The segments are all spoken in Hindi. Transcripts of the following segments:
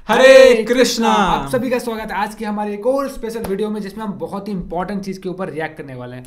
हरे कृष्णा। आप सभी का स्वागत है आज की हमारे एक और स्पेशल वीडियो में, जिसमें हम बहुत ही इंपॉर्टेंट चीज के ऊपर रिएक्ट करने वाले हैं।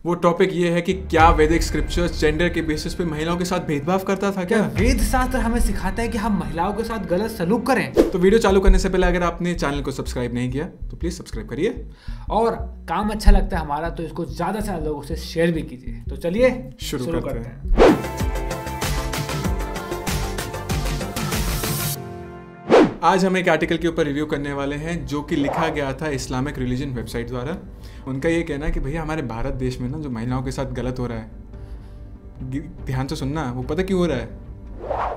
वो टॉपिक ये है कि क्या वैदिक स्क्रिप्चर्स जेंडर के बेसिस पे महिलाओं के साथ भेदभाव करता था क्या? वेद शास्त्र हमें सिखाता है कि हम महिलाओं के साथ गलत सलूक करें? तो वीडियो चालू करने से पहले अगर आपने चैनल को सब्सक्राइब नहीं किया तो प्लीज सब्सक्राइब करिए, और काम अच्छा लगता है हमारा तो इसको ज्यादा से ज्यादा लोगों से शेयर भी कीजिए। तो चलिए शुरू करते हैं। आज हम एक आर्टिकल के ऊपर रिव्यू करने वाले हैं जो कि लिखा गया था इस्लामिक रिलीजन वेबसाइट द्वारा। उनका ये कहना है कि भैया हमारे भारत देश में ना जो महिलाओं के साथ गलत हो रहा है, ध्यान से सुनना, वो पता क्यों हो रहा है?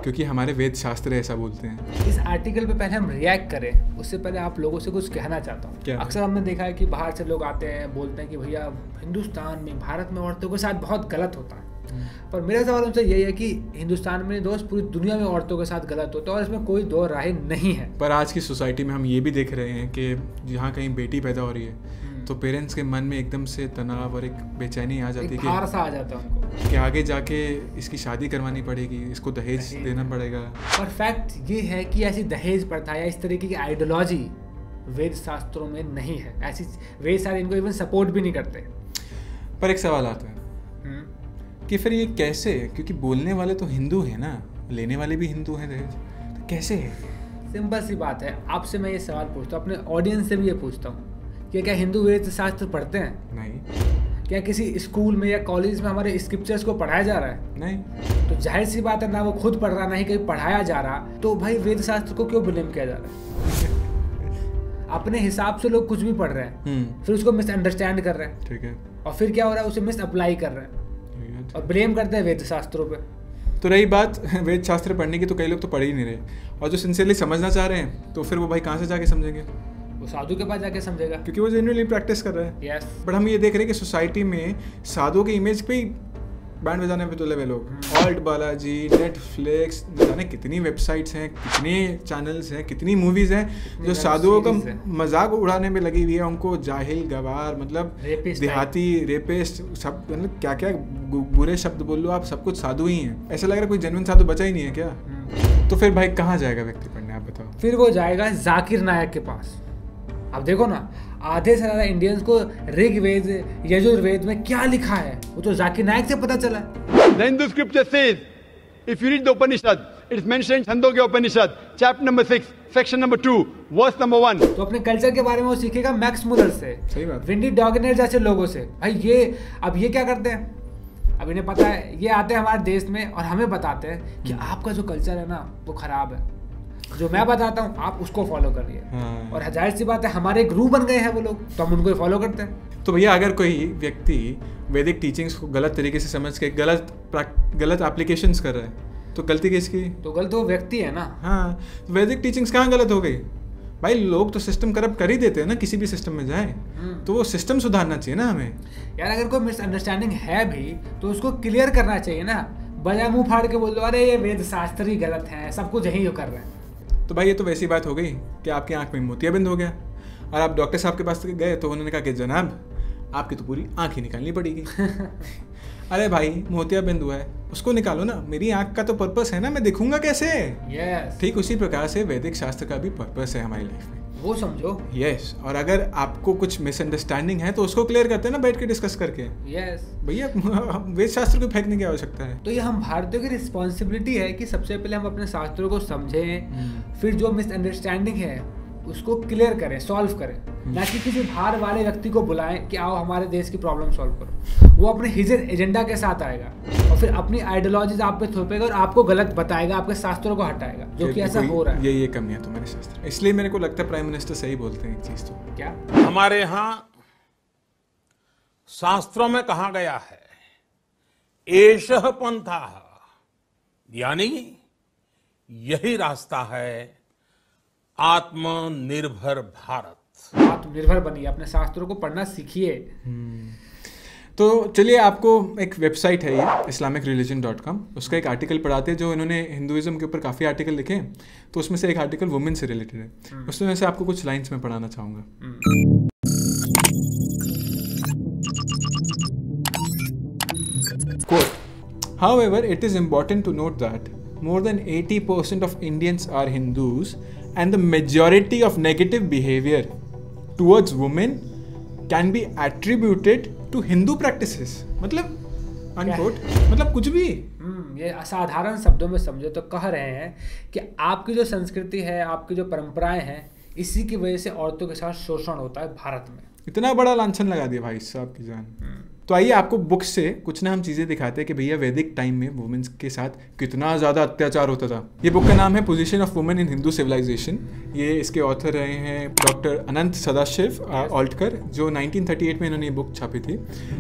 क्योंकि हमारे वेद शास्त्र ऐसा बोलते हैं। इस आर्टिकल पे पहले हम रिएक्ट करें उससे पहले आप लोगों से कुछ कहना चाहता हूँ। अक्सर हमने देखा है कि बाहर से लोग आते हैं, बोलते हैं कि भैया हिंदुस्तान में, भारत में औरतों के साथ बहुत गलत होता है। पर मेरा सवाल उनसे यही है कि हिंदुस्तान में दोस्त पूरी दुनिया में औरतों के साथ गलत होता है और इसमें कोई दो राय नहीं है। पर आज की सोसाइटी में हम ये भी देख रहे हैं कि जहाँ कहीं बेटी पैदा हो रही है तो पेरेंट्स के मन में एकदम से तनाव और एक बेचैनी आ जाती है, भार सा आ जाता है उनको कि आगे जाके इसकी शादी करवानी पड़ेगी, इसको दहेज देना पड़ेगा। और फैक्ट ये है कि ऐसी दहेज प्रथा या इस तरीके की आइडियोलॉजी वेद शास्त्रों में नहीं है। ऐसी वेद शास्त्र इनको इवन सपोर्ट भी नहीं करते। पर एक सवाल आता है कि फिर ये कैसे, क्योंकि बोलने वाले तो हिंदू हैं ना, लेने वाले भी हिंदू हैं दहेज, तो कैसे है? सिंपल सी बात है। आपसे मैं ये सवाल पूछता हूँ, अपने ऑडियंस से भी ये पूछता हूँ कि क्या हिंदू वेद शास्त्र पढ़ते हैं? नहीं। क्या किसी स्कूल में या कॉलेज में हमारे स्क्रिप्चर्स को पढ़ाया जा रहा है? नहीं। तो जाहिर सी बात है, ना वो खुद पढ़ रहा, ना ही कहीं पढ़ाया जा रहा, तो भाई वेद शास्त्र को क्यों ब्लेम किया जा रहा है? अपने हिसाब से लोग कुछ भी पढ़ रहे हैं, फिर उसको मिसअंडरस्टैंड कर रहे हैं, ठीक है, और फिर क्या हो रहा है, उसे मिस अप्लाई कर रहे हैं और ब्लेम करते हैं वेद शास्त्रों पे। तो रही बात वेद शास्त्र पढ़ने की, तो कई लोग तो पढ़ ही नहीं रहे, और जो सिंसियरली समझना चाह रहे हैं तो फिर वो भाई कहाँ से जाके समझेंगे? वो साधु के पास जाके समझेगा, क्योंकि वो जेन्युइनली प्रैक्टिस कर रहे हैं। यस। बट हम ये देख रहे हैं कि सोसाइटी में साधुओं की इमेज पे बैंड बजाने पे तुले हुए लोग, ऑल्ट बालाजी, नेटफ्लिक्स, न जाने कितनी वेबसाइट्स हैं, कितने चैनल्स हैं, कितनी मूवीज हैं जो साधुओं का मजाक उड़ाने में लगी हुई है। उनको जाहिल, गवार, मतलब देहाती, रेपिस्ट, सब मतलब क्या क्या बुरे शब्द बोल लो आप, सब कुछ साधु ही हैं। ऐसा लग रहा है कोई जेन्युइन साधु बचा ही नहीं है क्या? तो फिर भाई कहाँ जाएगा व्यक्ति पढ़ने, आप बताओ? फिर वो जाएगा जाकिर नायक के पास। अब देखो ना, आधे से ज्यादा इंडियंस को ऋग्वेद, यजुर्वेद में क्या लिखा है वो तो जाकिर नायक से पता चला है। The Hindu scripture says, if you read the Upanishad, it is mentioned in Chandogya Upanishad, chapter number 6, section number 2, verse number 1. तो अपने कल्चर के बारे में वो सीखेगा मैक्स मुलर से, सही बात, विंडी डॉगनेर जैसे लोगों से। भाई ये क्या करते हैं? अब इन्हें पता है, ये आते हैं हमारे देश में और हमें बताते हैं कि आपका जो कल्चर है ना वो खराब है, जो मैं बताता हूँ आप उसको फॉलो करिए। और जाहिर सी बात है हमारे गुरु बन गए हैं वो लोग, तो हम उनको फॉलो करते हैं। तो भैया अगर कोई व्यक्ति वैदिक टीचिंग्स को गलत तरीके से समझ के गलत एप्लीकेशंस कर रहा है तो गलती किसकी? तो गलत वो व्यक्ति है ना। हाँ, वैदिक टीचिंग्स कहाँ गलत हो गई भाई? लोग तो सिस्टम करप्ट कर ही देते हैं ना, किसी भी सिस्टम में जाए तो वो सिस्टम सुधारना चाहिए ना हमें। यार अगर कोई मिसअंडरस्टैंडिंग है भी तो उसको क्लियर करना चाहिए ना, बजाय मुंह फाड़ के बोल दो अरे ये वेद शास्त्र ही गलत है, सब कुछ यही कर रहे हैं। तो भाई ये तो वैसी बात हो गई कि आपकी आंख में मोतियाबिंद हो गया और आप डॉक्टर साहब के पास गए तो उन्होंने कहा कि जनाब आपकी तो पूरी आंख ही निकालनी पड़ेगी। अरे भाई मोतियाबिंद हुआ है, उसको निकालो ना, मेरी आंख का तो पर्पस है ना, मैं देखूंगा कैसे? यस। ठीक उसी प्रकार से वैदिक शास्त्र का भी पर्पस है हमारी लाइफ में, वो समझो। यस। और अगर आपको कुछ मिसअंडरस्टैंडिंग है तो उसको क्लियर करते हैं ना बैठ के डिस्कस करके। यस भैया वेद शास्त्र को फेंकने की आवश्यकता है। तो ये हम भारतीयों की रिस्पॉन्सिबिलिटी है कि सबसे पहले हम अपने शास्त्रों को समझें, फिर जो मिसअंडरस्टैंडिंग है उसको क्लियर करें, सॉल्व करें, ना कि किसी बाहर वाले व्यक्ति को बुलाएं कि आओ हमारे देश की प्रॉब्लम सॉल्व करो। वो अपने हिजन एजेंडा के साथ आएगा और फिर अपनी आइडियोलॉजीज आप पे थोपेगा और आपको गलत बताएगा, आपके शास्त्रों को हटाएगा, जो कि ऐसा हो रहा है। ये कमी है तुम्हारे शास्त्र, इसलिए मेरे को लगता है प्राइम मिनिस्टर सही बोलते हैं एक चीज। तो क्या हमारे यहाँ शास्त्रों में कहा गया है, एषः पंथः, यानी यही रास्ता है आत्मनिर्भर भारत। आत्मनिर्भर बनिए, अपने शास्त्रों को पढ़ना सीखिए। तो चलिए आपको एक वेबसाइट है ये islamicreligion.com, उसका एक आर्टिकल पढ़ाते हैं जो इन्होंने हिंदुइज्म के ऊपर काफ़ी आर्टिकल लिखे हैं, तो उसमें से एक आर्टिकल वुमेन से रिलेटेड है, उसमें से आपको कुछ लाइंस में पढ़ाना चाहूँगा। Quote, however, it is important to note that more than 80% of Indians are Hindus, and the majority of negative behavior towards women can be attributed to Hindu practices. मतलब अनकोट, मतलब कुछ भी। ये असाधारण शब्दों में समझे तो कह रहे हैं कि आपकी जो संस्कृति है, आपकी जो परंपराएं हैं, इसी की वजह से औरतों के साथ शोषण होता है भारत में। इतना बड़ा लांछन लगा दिया भाई साहब की जान। तो आइए आपको बुक से कुछ ना हम चीज़ें दिखाते हैं कि भैया वैदिक टाइम में वुमेन्स के साथ कितना ज़्यादा अत्याचार होता था। ये बुक का नाम है position of women in Hindu civilisation. ये इसके ऑथर रहे हैं डॉक्टर अनंत सदाशिव ऑल्टकर, जो 1938 में इन्होंने ये बुक छापी थी।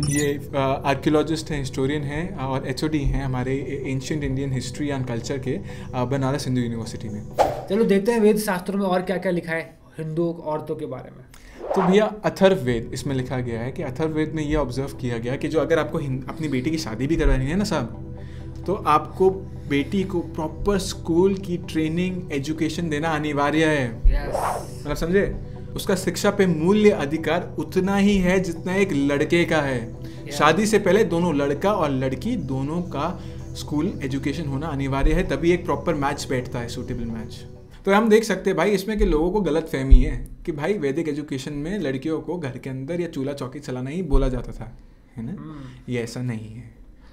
ये आर्कियोलॉजिस्ट हैं, हिस्टोरियन हैं और HOD हैं हमारे ancient Indian history and culture के बनारस हिंदू यूनिवर्सिटी में। चलो देखते हैं वेद शास्त्रों में और क्या क्या लिखा है हिंदू औरतों के बारे में। तो भैया अथर्ववेद इसमें लिखा गया है कि अथर्ववेद में ये ऑब्जर्व किया गया कि जो अगर आपको अपनी बेटी की शादी भी करवानी है ना साहब, तो आपको बेटी को प्रॉपर स्कूल की ट्रेनिंग एजुकेशन देना अनिवार्य है। मतलब समझे, उसका शिक्षा पे मूल्य अधिकार उतना ही है जितना एक लड़के का है। शादी से पहले दोनों लड़का और लड़की दोनों का स्कूल एजुकेशन होना अनिवार्य है, तभी एक प्रॉपर मैच बैठता है, सूटेबल मैच। तो हम देख सकते हैं भाई इसमें कि लोगों को गलत फहमी है कि भाई वैदिक एजुकेशन में लड़कियों को घर के अंदर या चूल्हा चौकी चलाना ही बोला जाता था, है ना। ये ऐसा नहीं है,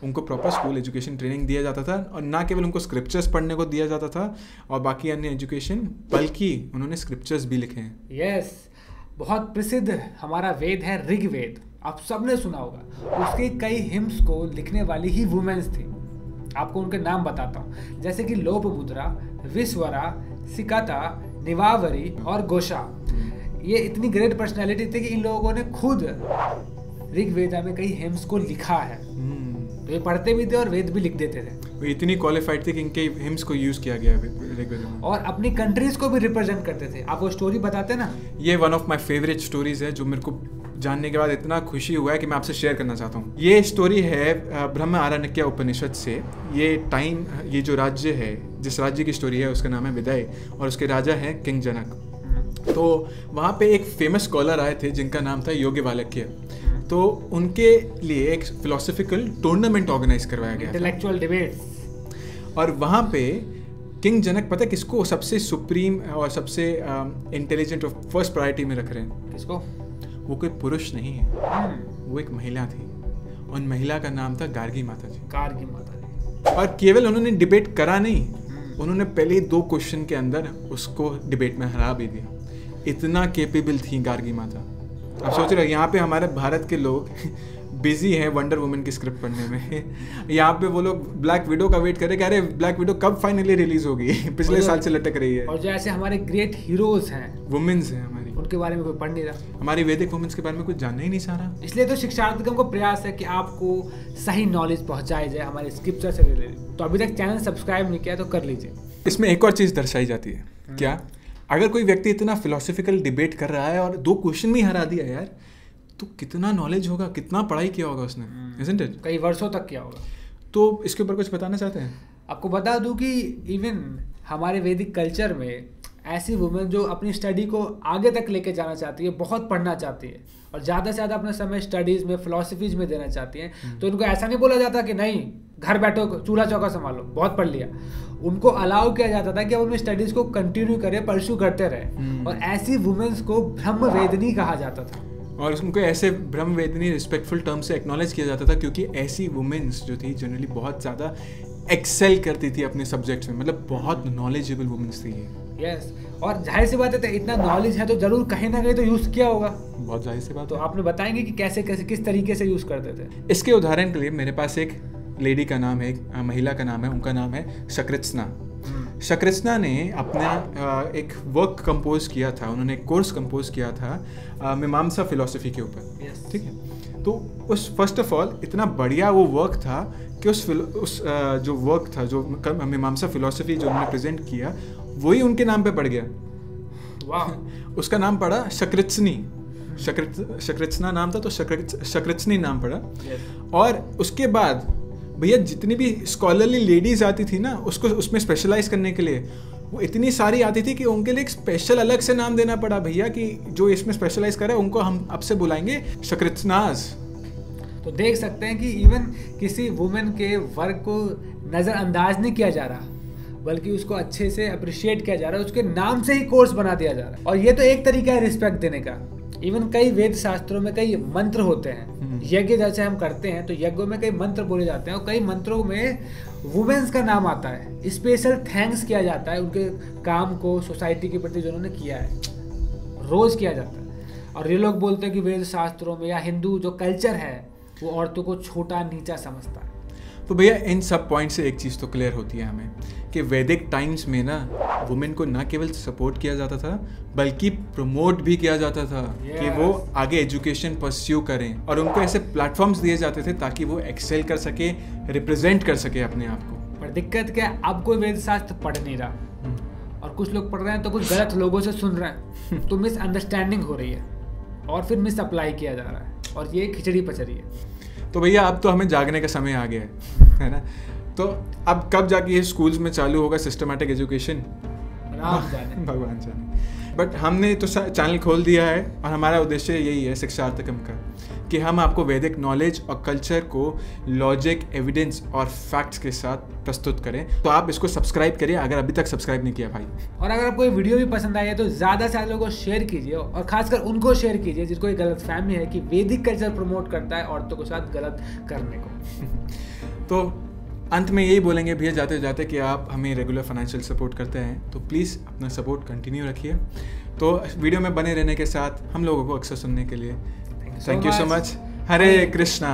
उनको प्रॉपर स्कूल एजुकेशन ट्रेनिंग दिया जाता था, और ना केवल उनको स्क्रिप्चर्स पढ़ने को दिया जाता था और बाकी अन्य एजुकेशन, बल्कि उन्होंने स्क्रिप्चर्स भी लिखे हैं। यस, बहुत प्रसिद्ध हमारा वेद है ऋग्वेद, आप सबने सुना होगा। उसके कई हिम्स को लिखने वाली ही वुमेन्स थी। आपको उनके नाम बताता हूँ, जैसे कि लोपमुद्रा, विश्वरा, सिकाता, निवावरी और गोशा। ये इतनी ग्रेट पर्सनालिटी थी कि इन लोगों ने खुद ऋग्वेदा में कई हिम्स को लिखा है। तो ये पढ़ते भी थे और वेद भी लिख देते थे। वो इतनी क्वालिफाइड थे कि इनके हिम्स को यूज किया गया है ऋग्वेदा में, और अपनी कंट्रीज को भी रिप्रेजेंट करते थे। आप वो स्टोरी बताते ना, ये one of my favourite stories है, जो मेरे को जानने के बाद इतना खुशी हुआ है कि मैं आपसे शेयर करना चाहता हूँ। ये स्टोरी है ब्रह्म आरण्यक उपनिषद से। ये जो राज्य है, जिस राज्य की स्टोरी है उसका नाम है विदय, और उसके राजा है किंग जनक। तो वहाँ पे एक फेमस स्कॉलर आए थे जिनका नाम था योग्यवाल्क्य। तो उनके लिए एक फिलोसफिकल टूर्नामेंट ऑर्गेनाइज करवाया गया, इंटेलेक्चुअल डिबेट्स। और वहाँ पे किंग जनक पता है किसको सबसे सुप्रीम और सबसे इंटेलिजेंट और फर्स्ट प्रायोरिटी में रख रहे हैं? किसको? वो कोई पुरुष नहीं है, वो एक महिला थी, और महिला का नाम था गार्गी माता जी। गार्गी माता जी। और केवल उन्होंने डिबेट करा नहीं, उन्होंने पहले ही 2 क्वेश्चन के अंदर उसको डिबेट में हरा भी दिया। इतना केपेबल थी गार्गी माता। अब सोच रहे यहाँ पे हमारे भारत के लोग बिजी हैं वंडर वुमन की स्क्रिप्ट पढ़ने में, यहाँ पे वो लोग ब्लैक विडो का वेट कर रहे हैं, अरे ब्लैक विडो कब फाइनली रिलीज होगी, पिछले साल से लटक रही है। और जो ऐसे हमारे ग्रेट हीरोज हैं, वुमेन्स हैं हमारी, उनके बारे में कोई पढ़ नहीं रहा। हमारी वैदिक वुमेन्स के बारे में कुछ जानना ही नहीं चाह रहा। इसलिए तो शिक्षार्थीगण को प्रयास है कि आपको सही नॉलेज पहुंचाई जाए हमारे स्क्रिप्चर से रिलेटेड। तो अभी तक चैनल सब्सक्राइब नहीं किया तो कर लीजिए। इसमें एक और चीज़ दर्शाई जाती है, क्या? अगर कोई व्यक्ति इतना फिलोसफिकल डिबेट कर रहा है और 2 क्वेश्चन में हरा दिया यार, तो कितना नॉलेज होगा, कितना पढ़ाई किया होगा उसने, isn't it? कई वर्षों तक किया होगा। तो इसके ऊपर कुछ बताना चाहते हैं? आपको बता दूं कि इवन हमारे वैदिक कल्चर में ऐसी वुमेन जो अपनी स्टडी को आगे तक लेके जाना चाहती है, बहुत पढ़ना चाहती है और ज़्यादा से ज़्यादा अपना समय स्टडीज़ में, फिलोसफीज में देना चाहती हैं, तो उनको ऐसा नहीं बोला जाता कि नहीं घर बैठो चूल्हा चौका संभालो, बहुत पढ़ लिया। उनको अलाउ किया जाता था कि वो अपनी स्टडीज़ को कंटिन्यू करें, परस्यू करते रहे। और ऐसी वुमेन्स को ब्रह्मवेदिनी कहा जाता था, और उनको ऐसे ब्रह्मवेदिनी रिस्पेक्टफुल टर्म से एक्नॉलेज किया जाता था, क्योंकि ऐसी वुमेन्स जो थी जनरली बहुत ज़्यादा एक्सेल करती थी अपने सब्जेक्ट्स में, मतलब बहुत नॉलेजेबल वुमेन्स थी। यस, और जाहिर सी बात है, इतना नॉलेज है तो जरूर कहीं ना कहीं तो यूज़ किया होगा। बहुत जाहिर सी बात। तो आपने बताएंगे कि कैसे कैसे किस तरीके से यूज़ करते थे? इसके उदाहरण के लिए मेरे पास एक लेडी का नाम है, एक महिला का नाम है, उनका नाम है शकृत्स्ना। शकृत्स्ना ने अपना एक वर्क कंपोज किया था, उन्होंने एक कोर्स कंपोज किया था मीमांसा फिलॉसफी के ऊपर। ठीक है, तो उस फर्स्ट ऑफ ऑल इतना बढ़िया वो वर्क था कि उस जो वर्क था, जो मीमांसा फिलॉसफी जो उन्होंने प्रेजेंट किया, वही उनके नाम पे पड़ गया। वाह। उसका नाम पड़ा शकृत्स्नी। शकृत्स्ना नाम था तो शकृत्स्नी नाम पड़ा। और उसके बाद भैया जितनी भी स्कॉलरली लेडीज आती थी ना, उसको उसमें स्पेशलाइज करने के लिए वो इतनी सारी आती थी कि उनके लिए एक स्पेशल अलग से नाम देना पड़ा भैया, कि जो इसमें स्पेशलाइज करे उनको हम अब से बुलाएंगे शकृत्स्नाज। तो देख सकते हैं कि इवन किसी वुमेन के वर्क को नज़रअंदाज नहीं किया जा रहा, बल्कि उसको अच्छे से अप्रिशिएट किया जा रहा है, उसके नाम से ही कोर्स बना दिया जा रहा है। और ये तो एक तरीका है रिस्पेक्ट देने का। इवन कई वेद शास्त्रों में कई मंत्र होते हैं, यज्ञ जैसे हम करते हैं तो यज्ञों में कई मंत्र बोले जाते हैं और कई मंत्रों में वुमेन्स का नाम आता है, स्पेशल थैंक्स किया जाता है उनके काम को सोसाइटी के प्रति जो उन्होंने किया है, रोज किया जाता है। और ये लोग बोलते हैं कि वेद शास्त्रों में या हिंदू जो कल्चर है वो औरतों को छोटा नीचा समझता है। तो भैया इन सब पॉइंट से एक चीज़ तो क्लियर होती है हमें कि वैदिक टाइम्स में ना वुमेन को ना केवल सपोर्ट किया जाता था बल्कि प्रमोट भी किया जाता था कि वो आगे एजुकेशन परस्यू करें, और उनको ऐसे प्लेटफॉर्म्स दिए जाते थे ताकि वो एक्सेल कर सके, रिप्रेजेंट कर सके अपने आप को। पर दिक्कत क्या है, अब कोई वेद शास्त्र पढ़ नहीं रहा और कुछ लोग पढ़ रहे हैं तो कुछ गलत लोगों से सुन रहे हैं, तो मिसअंडरस्टैंडिंग हो रही है और फिर मिस अप्लाई किया जा रहा है और ये खिचड़ी पचड़ी है। तो भैया अब तो हमें जागने का समय आ गया है ना। तो अब कब जाके ये स्कूल्स में चालू होगा सिस्टमैटिक एजुकेशन, भगवान जाने। बट हमने तो चैनल खोल दिया है और हमारा उद्देश्य यही है शिक्षार्थकम का, कि हम आपको वैदिक नॉलेज और कल्चर को लॉजिक, एविडेंस और फैक्ट्स के साथ प्रस्तुत करें। तो आप इसको सब्सक्राइब करिए अगर अभी तक सब्सक्राइब नहीं किया भाई। और अगर आपको ये वीडियो भी पसंद आई है तो ज़्यादा से ज़्यादा लोगों को शेयर कीजिए और खासकर उनको शेयर कीजिए जिसको ये गलत फहमी है कि वैदिक कल्चर प्रमोट करता है औरतों के साथ गलत करने को। तो अंत में यही बोलेंगे भैया जाते जाते कि आप हमें रेगुलर फाइनेंशियल सपोर्ट करते हैं तो प्लीज़ अपना सपोर्ट कंटिन्यू रखिए। तो वीडियो में बने रहने के साथ हम लोगों को अक्सर सुनने के लिए thank you so much. Hare Krishna.